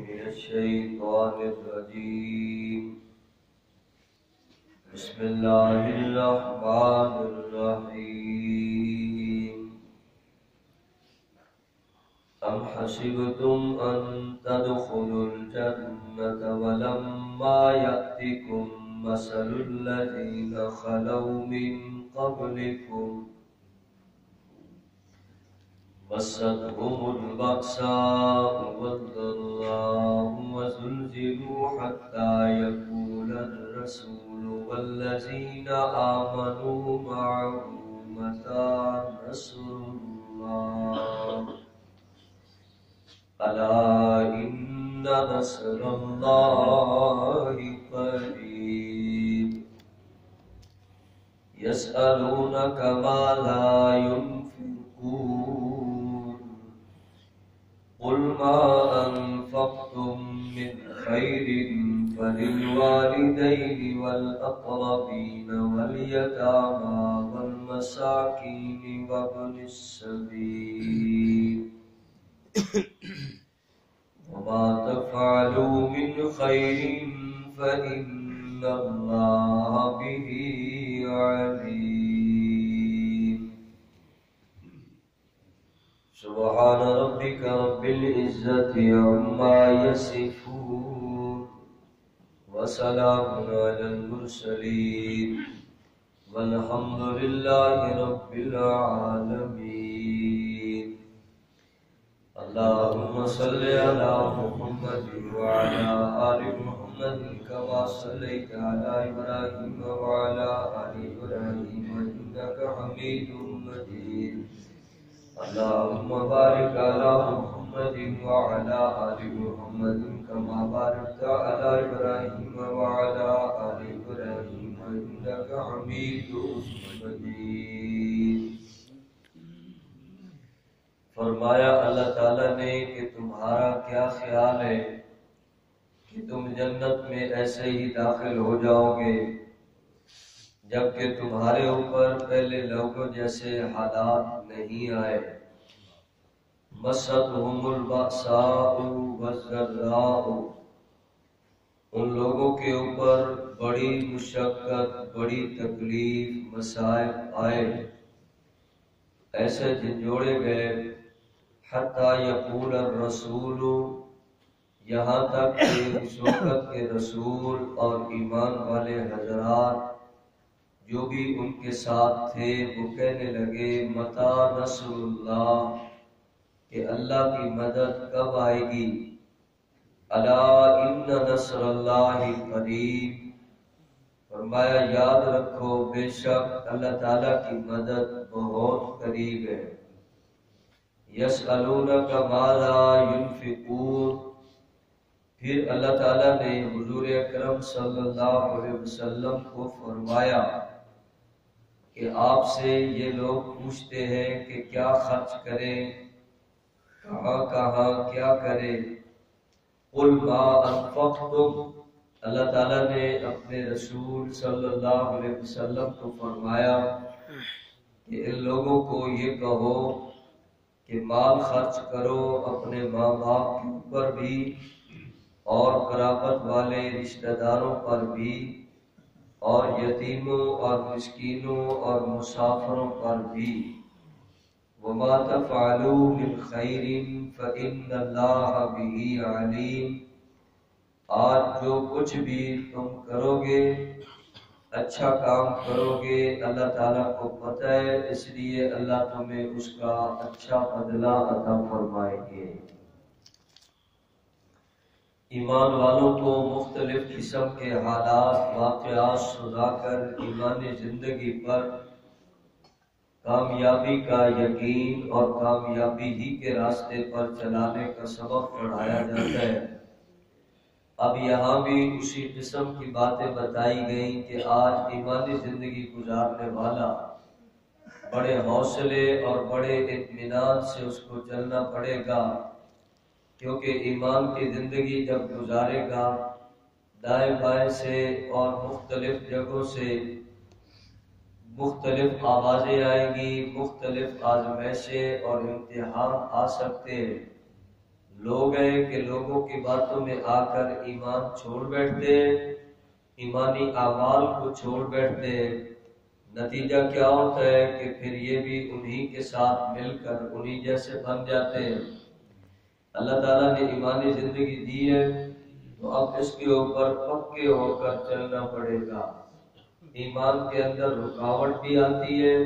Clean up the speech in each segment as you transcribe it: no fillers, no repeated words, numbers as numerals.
من الشيطان الرجيم بسم الله الرحمن الرحيم أم حسبتم أن تدخلوا الجنة ولما يأتكم مثل الذين خلوا من قبلكم مستهم البأساء والضراء وزلزلوا حتى يقول الرسول والذين آمنوا معه متى نصر الله ألا إن نصر الله قريب يسألونك ماذا ينفقون قل ما أنفقتم من خير فللوالدين والأقربين واليتامى والمساكين وابن السبيل وما تفعلوا من خير فإن الله به عليم سبحان ربك رب العزة عما يصفون وسلام على المرسلين والحمد لله رب العالمين اللهم صل على محمد وعلى آل محمد كما صليت على إبراهيم وعلى آل إبراهيم إنك حميد مجيد اللهم بارك على محمد وعلى آل محمد كما باركت على إبراهيم وعلى آل إبراهيم إنك حميد مجيد فرمایا اللہ تعالیٰ نے کہ تمہارا کیا خیال ہے کہ تم جنت میں ایسے ہی داخل ہو جاؤ گے جبکہ تمہارے اوپر پہلے لوگوں جیسے حالات نہیں آئے مستهم البأساء والضراء ان لوگوں کے اوپر بڑی مشقت بڑی تکلیف مصائب آئے ایسے جھنجھوڑے گئے حتی یقول الرسول یہاں تک کہ اس وقت کے رسول اور ایمان والے حضرات جو بھی ان کے ساتھ تھے وہ کہنے لگے متی نصر اللہ کہ اللہ کی مدد کب آئے گی الا ان نصر اللہ قریب فرمایا یاد رکھو بے شک اللہ تعالیٰ کی مدد بہت قریب ہے یسألونک ماذا ينفقون پھر اللہ تعالیٰ نے حضور اکرم صلی اللہ علیہ وسلم کو فرمایا کہ آپ سے یہ لوگ پوچھتے ہیں کہ کیا خرچ کریں کہاں کہاں کیا کریں قل ما انفقتم اللہ تعالیٰ نے اپنے رسول صلی اللہ علیہ وسلم کو فرمایا کہ ان لوگوں کو یہ کہو کہ مال خرچ کرو اپنے ماں باپ کے اوپر بھی اور قرابت والے رشتہ داروں پر بھی اور یتیموں اور مسکینوں اور مسافروں پر بھی وما تفعلوا من خیر فإن اللہ بہ علیم آج جو کچھ بھی تم کرو گے اچھا کام کرو گے اللہ تعالیٰ کو پتہ ہے اس لیے اللہ تمہیں اس کا اچھا بدلہ عطا فرمائیں گے ایمان والوں کو مختلف قسم کے حالات واقعات سنا کر ایمانی زندگی پر کامیابی کا یقین اور کامیابی ہی کے راستے پر چلانے کا سبق پڑھایا جاتا ہے اب یہاں بھی اسی قسم کی باتیں بتائی گئیں کہ آج ایمانی زندگی گزارنے والا بڑے حوصلے اور بڑے اطمینان سے اس کو چلنا پڑے گا کیونکہ ایمان کی زندگی جب گزارے گا دائیں بائیں سے اور مختلف جگہوں سے مختلف آوازیں آئیں گی، مختلف آزمائشیں اور امتحان آ سکتے ہیں، لوگ ہیں کہ لوگوں کی باتوں میں آ کر ایمان چھوڑ بیٹھتے ہیں، ایمانی اعمال کو چھوڑ بیٹھتے ہیں۔ نتیجہ کیا ہوتا ہے کہ پھر یہ بھی انہی کے ساتھ مل کر انہی جیسے بن جاتے ہیں۔ اللہ تعالیٰ نے ایمانی زندگی دی ہے تو اب اس کے اوپر پکے ہو کر چلنا پڑے گا۔ ایمان کے اندر رکاوٹ بھی آتی ہے،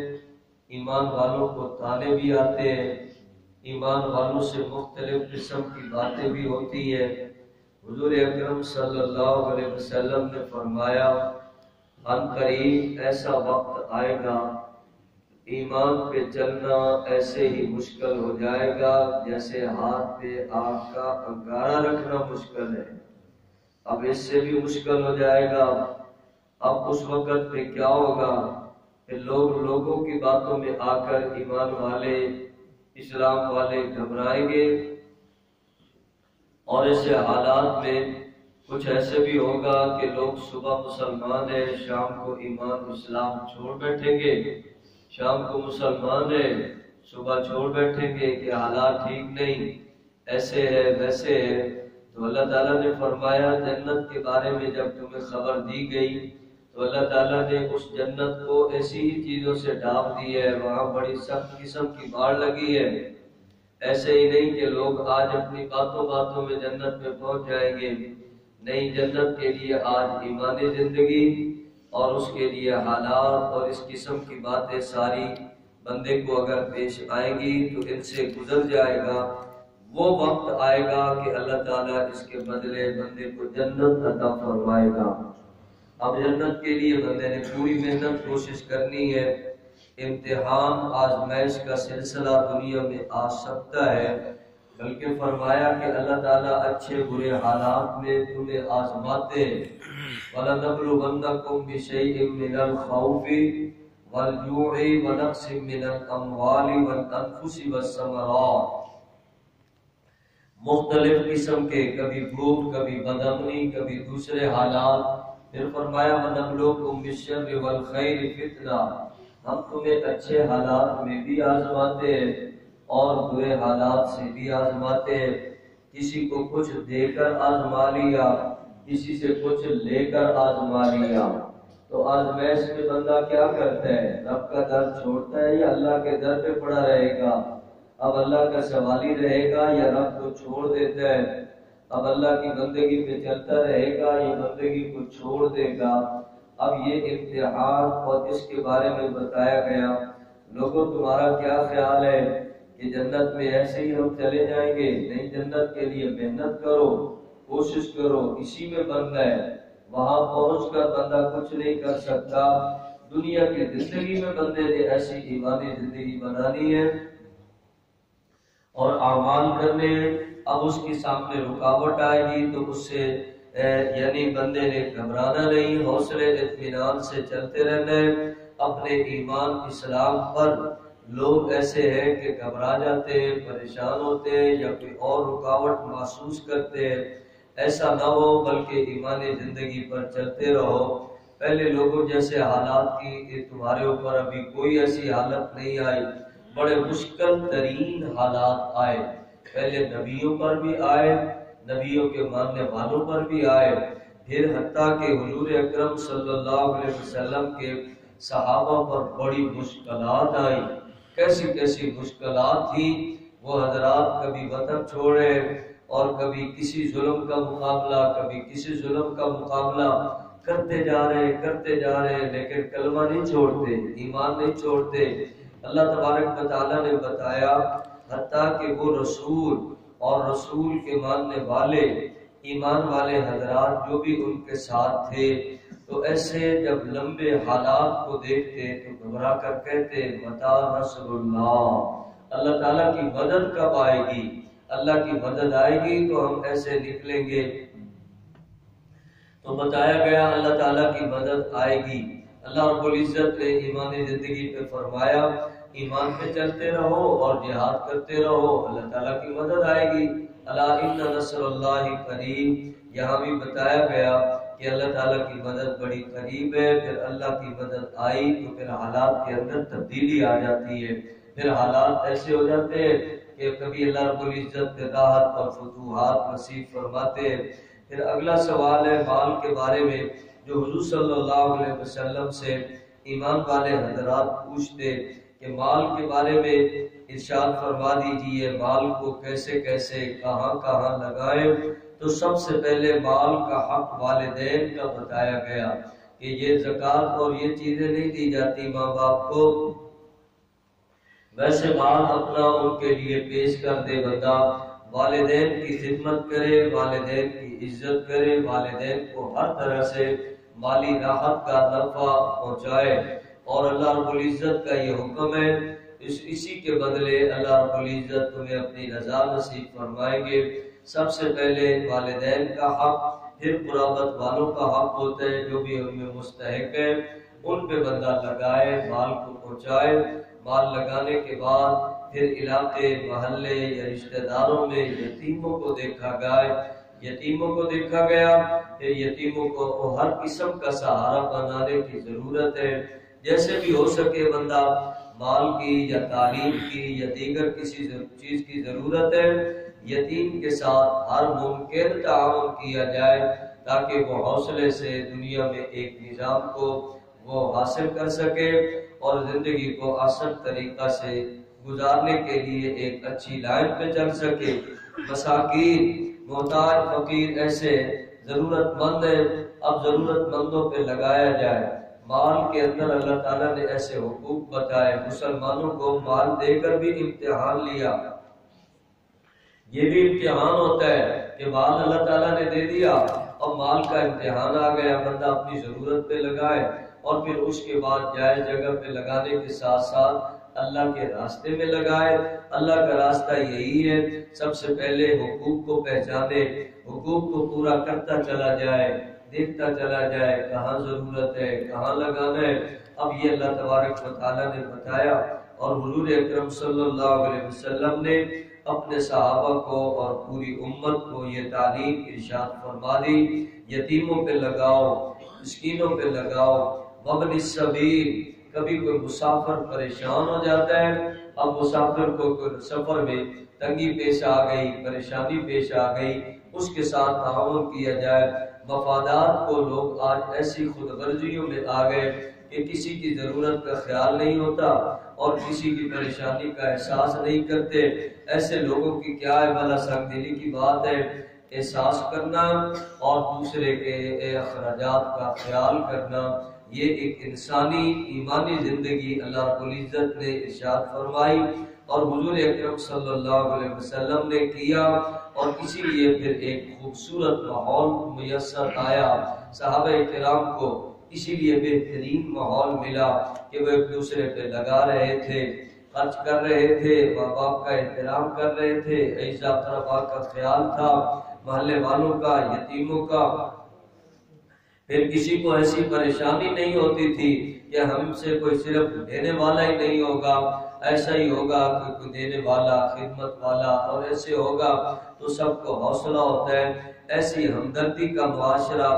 ایمان والوں کو تانے بھی آتے ہیں، ایمان والوں سے مختلف قسم کی باتیں بھی ہوتی ہیں۔ حضور اکرم صلی اللہ علیہ وسلم نے فرمایا ان قریب ایسا وقت آئے گا ایمان پہ چلنا ایسے ہی مشکل ہو جائے گا جیسے ہاتھ پہ آگ کا انگارہ رکھنا مشکل ہے۔ اب اس سے بھی مشکل ہو جائے گا۔ اب اس وقت پہ کیا ہوگا کہ لوگ لوگوں کی باتوں میں آ کر ایمان والے، اسلام والے گھبرائیں گے، اور ایسے حالات میں کچھ ایسے بھی ہوگا کہ لوگ صبح مسلمان ہیں، شام کو ایمان اسلام چھوڑ بیٹھیں گے، شام کو مسلمان ہیں، صبح چھوڑ بیٹھیں گے کہ حالات ٹھیک نہیں، ایسے ہے ویسے ہے۔ تو اللہ تعالیٰ نے فرمایا جنت کے بارے میں جب تمہیں خبر دی گئی تو اللہ تعالیٰ نے اس جنت کو ایسی ہی چیزوں سے ڈھانپ دی ہے، وہاں بڑی سخت قسم کی باڑ لگی ہے۔ ایسے ہی نہیں کہ لوگ آج اپنی باتوں میں جنت میں پہنچ جائیں گے، نہیں، جنت کے لیے آج ایمانی زندگی اور اس کے لیے حالات اور اس قسم کی باتیں ساری بندے کو اگر پیش آئیں گی تو ان سے گزر جائے گا۔ وہ وقت آئے گا کہ اللہ تعالیٰ اس کے بدلے بندے کو جنت عطا فرمائے گا۔ اب جنت کے لیے بندے نے پوری محنت کوشش کرنی ہے۔ امتحان آزمائش کا سلسلہ دنیا میں آ سکتا ہے، بلکہ فرمایا کہ اللہ تعالیٰ اچھے برے حالات میں تمہیں آزماتے ہیں۔ وَلَنَبْلُوَنَّكُمْ بِشَيْءٍ مِّنَ الْخَوْفِ وَالْجُوعِ وَنَقْصٍ مِّنَ الْأَمْوَالِ وَالْأَنفُسِ وَالثَّمَرَاتِ، مختلف قسم کے، کبھی بھوک، کبھی بدامنی، کبھی دوسرے حالات۔ پھر فرمایا وَنَبْلُوكُمْ بِالشَّرِّ وَالْخَيْرِ فِتْنَةً، ہم تمہیں اچھے حالات میں بھی آزماتے ہیں اور برے حالات سے بھی آزماتے ہیں۔ کسی کو کچھ دے کر آزما لیا، کسی سے کچھ لے کر آزما لیا۔ تو آزمائش میں بندہ کیا کرتا ہے؟ رب کا در چھوڑتا ہے یا اللہ کے در پہ پڑا رہے گا؟ اب اللہ کا سوالی رہے گا یا رب کو چھوڑ دیتا ہے؟ اب اللہ کی بندگی پہ چلتا رہے گا یا بندگی کو چھوڑ دے گا؟ اب یہ امتحان اور اس کے بارے میں بتایا گیا۔ لوگوں تمہارا کیا خیال ہے کہ جنت میں ایسے ہی ہم چلے جائیں گے؟ نہیں، جنت کے لیے محنت کرو، کوشش کرو، اسی میں بننا ہے۔ وہاں پہنچ کر بندہ کچھ نہیں کر سکتا۔ دنیا کی زندگی میں بندے نے ایسی ایمانی زندگی بنانی ہے اور اعمال کرنے ہیں۔ اب اس کے سامنے رکاوٹ آئے گی تو اس سے یعنی بندے نے گھبرانا نہیں، حوصلے اطمینان سے چلتے رہنا ہے۔ اپنے ایمان اسلام پر لوگ ایسے ہیں کہ گھبرا جاتے ہیں، پریشان ہوتے ہیں یا کوئی اور رکاوٹ محسوس کرتے ہیں، ایسا نہ ہو، بلکہ ایمانی زندگی پر چلتے رہو۔ پہلے لوگوں جیسے حالات کی تمہارے اوپر ابھی کوئی ایسی حالت نہیں آئی، بڑے مشکل ترین حالات آئے، پہلے نبیوں پر بھی آئے، نبیوں کے ماننے والوں پر بھی آئے، پھر حتیٰ کہ حضور اکرم صلی اللہ علیہ وسلم کے صحابہ پر بڑی مشکلات آئی۔ کیسی کیسی مشکلات تھی، وہ حضرات کبھی وطن چھوڑے اور کبھی کسی ظلم کا مقابلہ، کبھی کسی ظلم کا مقابلہ کرتے جا رہے، لیکن کلمہ نہیں چھوڑتے، ایمان نہیں چھوڑتے۔ اللہ تبارک و تعالیٰ نے بتایا حتیٰ کہ وہ رسول اور رسول کے ماننے والے، ایمان والے حضرات جو بھی ان کے ساتھ تھے، تو ایسے جب لمبے حالات کو دیکھتے تو گھبرا کر کہتے متی نصر اللہ، اللہ تعالیٰ کی مدد کب آئے گی؟ اللہ کی مدد آئے گی تو ہم ایسے نکلیں گے۔ تو بتایا گیا اللہ تعالیٰ کی مدد آئے گی۔ اللہ رب العزت نے ایمانی زندگی پہ فرمایا ایمان پہ چلتے رہو اور جہاد کرتے رہو، اللہ تعالیٰ کی مدد آئے گی۔ الا ان نصر اللہ قریب، یہاں بھی بتایا گیا کہ اللہ تعالیٰ کی مدد بڑی قریب ہے۔ پھر اللہ کی مدد آئی تو پھر حالات کے اندر تبدیلی آ جاتی ہے، پھر حالات ایسے ہو جاتے ہیں کہ کبھی اللہ رب العزت راحت اور فتوحات نصیب فرماتے ہیں۔ پھر اگلا سوال ہے مال کے بارے میں، جو حضور صلی اللہ علیہ وسلم سے ایمان والے حضرات پوچھتے کہ مال کے بارے میں ارشاد فرما دیجئے، مال کو کیسے کیسے کہاں کہاں لگائے۔ تو سب سے پہلے مال کا حق والدین کا بتایا گیا کہ یہ زکوٰۃ اور یہ چیزیں نہیں دی جاتی ماں باپ کو، ویسے مال اپنا ان کے لیے پیش کر دے بندہ، والدین کی خدمت کرے، والدین کی عزت کرے، والدین کو ہر طرح سے مالی راحت کا نفع پہنچائے، اور اللہ رب العزت کا یہ حکم ہے، اسی کے بدلے اللہ رب العزت تمہیں اپنی رضا نصیب فرمائیں گے۔ سب سے پہلے والدین کا حق، پھر قرابت والوں کا حق ہوتا ہے، جو بھی ان میں مستحق ہے ان پہ بندہ لگائے، مال کو پہنچائے۔ مال لگانے کے بعد پھر علاقے محلے یا رشتہ داروں میں یتیموں کو دیکھا گیا، پھر یتیموں کو ہر قسم کا سہارا بنانے کی ضرورت ہے، جیسے بھی ہو سکے بندہ مال کی یا تعلیم کی یا دیگر کسی چیز کی ضرورت ہے، یتیم کے ساتھ ہر ممکن تعاون کیا جائے تاکہ وہ حوصلے سے دنیا میں ایک نظام کو وہ حاصل کر سکے اور زندگی کو آسان طریقہ سے گزارنے کے لیے ایک اچھی لائن پہ چل سکے۔ مساکین، محتاج، فقیر ایسے ضرورت مند ہیں، اب ضرورت مندوں پہ لگایا جائے۔ مال کے اندر اللہ تعالیٰ نے ایسے حقوق بتائے، مسلمانوں کو مال دے کر بھی امتحان لیا۔ یہ بھی امتحان ہوتا ہے کہ مال اللہ تعالیٰ نے دے دیا، اب مال کا امتحان آ گیا، بندہ اپنی ضرورت پہ لگائے اور پھر اس کے بعد جائز جگہ پہ لگانے کے ساتھ ساتھ اللہ کے راستے میں لگائے۔ اللہ کا راستہ یہی ہے، سب سے پہلے حقوق کو پہچانے، حقوق کو پورا کرتا چلا جائے، دیکھتا چلا جائے کہاں ضرورت ہے، کہاں لگانا ہے۔ اب یہ اللہ تبارک و تعالیٰ نے بتایا، اور حضور اکرم صلی اللہ علیہ وسلم نے اپنے صحابہ کو اور پوری امت کو یہ تعلیم ارشاد فرما دی، یتیموں پہ لگاؤ، مسکینوں پہ لگاؤ، وابن السبیل۔ کبھی کوئی مسافر پریشان ہو جاتا ہے، اب مسافر کو سفر میں تنگی پیش آ گئی، پریشانی پیش آ گئی، اس کے ساتھ تعاون کیا جائے۔ مفادات کو لوگ آج ایسی خود غرضیوں میں آ گئے کہ کسی کی ضرورت کا خیال نہیں ہوتا اور کسی کی پریشانی کا احساس نہیں کرتے۔ ایسے لوگوں کی کیا ہے بھلا سنگ دلی کی بات ہے، احساس کرنا اور دوسرے کے اخراجات کا خیال کرنا، یہ ایک انسانی ایمانی زندگی اللہ رب العزت نے ارشاد فرمائی اور حضور اکرم صلی اللہ علیہ وسلم نے کیا، اور اسی لیے پھر ایک خوبصورت ماحول میسر آیا صحابہ کرام کو، اسی لیے بہترین ماحول ملا کہ وہ ایک دوسرے پہ لگا رہے تھے، خرچ کر رہے تھے، ماں باپ کا احترام کر رہے تھے، عزیزہ اقربا کا خیال تھا، محلے والوں کا، یتیموں کا۔ پھر کسی کو ایسی پریشانی نہیں ہوتی تھی کہ ہم سے کوئی صرف دینے والا ہی نہیں ہوگا، ایسا ہی ہوگا کہ کوئی دینے والا، خدمت والا، اور ایسے ہوگا تو سب کو حوصلہ ہوتا ہے۔ ایسی ہمدردی کا معاشرہ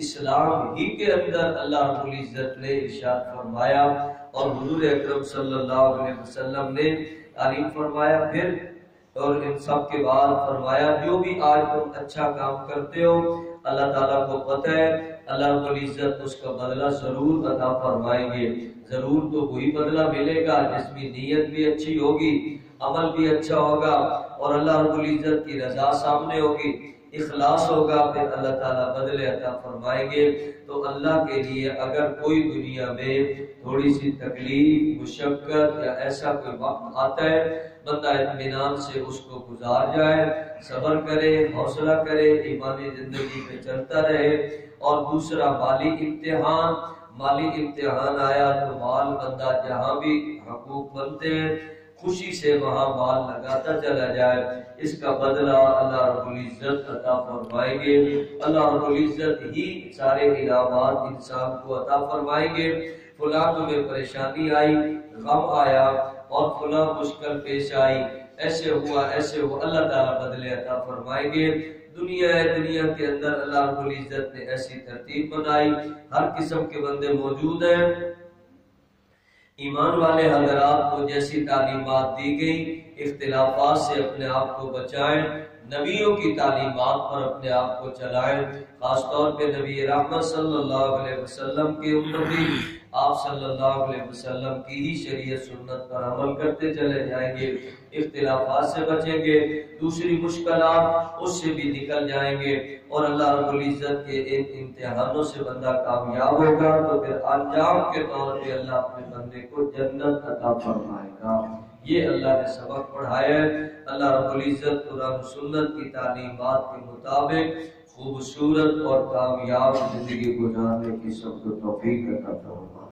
اسلام ہی کے اندر اللہ رب العزت نے ارشاد فرمایا اور حضور اکرم صلی اللہ علیہ وسلم نے تعلیم فرمایا۔ پھر اور ان سب کے بعد فرمایا جو بھی آج تم اچھا کام کرتے ہو اللہ تعالیٰ کو پتہ ہے اللہ رب العزت اس کا بدلہ ضرور عطا فرمائیں گے۔ ضرور تو وہی بدلہ ملے گا جس میں نیت بھی اچھی ہوگی، عمل بھی اچھا ہوگا اور اللہ رب العزت کی رضا سامنے ہوگی، اخلاص ہوگا، پھر اللہ تعالیٰ بدلے عطا فرمائیں گے۔ تو اللہ کے لیے اگر کوئی دنیا میں تھوڑی سی تکلیف، مشقت یا ایسا کوئی وقت آتا ہے، بندہ اطمینان سے اس کو گزار جائے، صبر کرے، حوصلہ کرے، ایمانی زندگی میں چلتا رہے۔ اور دوسرا مالی امتحان آیا تو مال بندہ جہاں بھی حقوق بنتے ہیں خوشی سے وہاں مال لگاتا چلا جائے، اس کا بدلہ اللہ رب العزت عطا فرمائیں گے۔ اللہ رب العزت ہی سارے انعامات انسان کو عطا فرمائیں گے۔ فلاں تمہیں پریشانی آئی، غم آیا اور فلاں مشکل پیش آئی، ایسے ہوا اللہ تعالیٰ بدلے عطا فرمائیں گے۔ دنیا ہے، دنیا کے اندر اللہ رب العزت نے ایسی ترتیب بنائی، ہر قسم کے بندے موجود ہیں۔ ایمان والے حضرات کو جیسی تعلیمات دی گئی اختلافات سے اپنے آپ کو بچائیں، نبیوں کی تعلیمات پر اپنے آپ کو چلائیں، خاص طور پہ نبی رحمت صلی اللہ علیہ وسلم کے امتی آپ صلی اللہ علیہ وسلم کی ہی شریعت سنت پر عمل کرتے چلے جائیں گے، اختلافات سے بچیں گے، دوسری مشکلات اس سے بھی نکل جائیں گے، اور اللہ رب العزت کے ان امتحانوں سے بندہ کامیاب ہوگا تو پھر انجام کے طور پہ اللہ اپنے بندے کو جنت عطا فرمائے گا۔ یہ اللہ نے سبق پڑھایا ہے۔ اللہ رب العزت قرآن و سنت کی تعلیمات کے مطابق خوبصورت اور کامیاب زندگی گزارنے کی سب کو توفیق عطا فرمائے۔